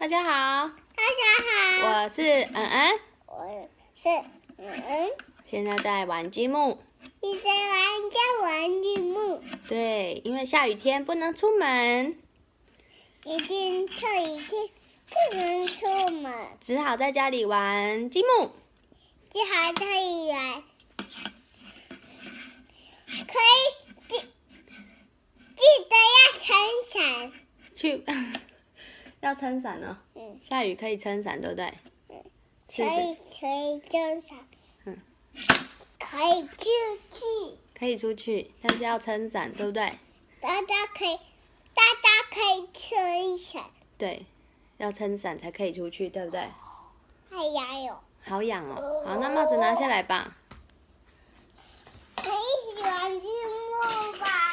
大家好，大家好，我是恩，我是现在在玩积木。你在玩积木？对，因为下雨天不能出门，下雨天不能出门，只好在家里玩积木。只好在里玩，可以记得要撑伞。去要撑伞哦。下雨可以撑伞，对不对？可以撑伞。可以出去。可以出去，但是要撑伞，对不对？大家可以撑伞。对，要撑伞才可以出去，对不对？哎呀哟！好痒哦。好，那帽子拿下来吧。可以喜欢积木吧？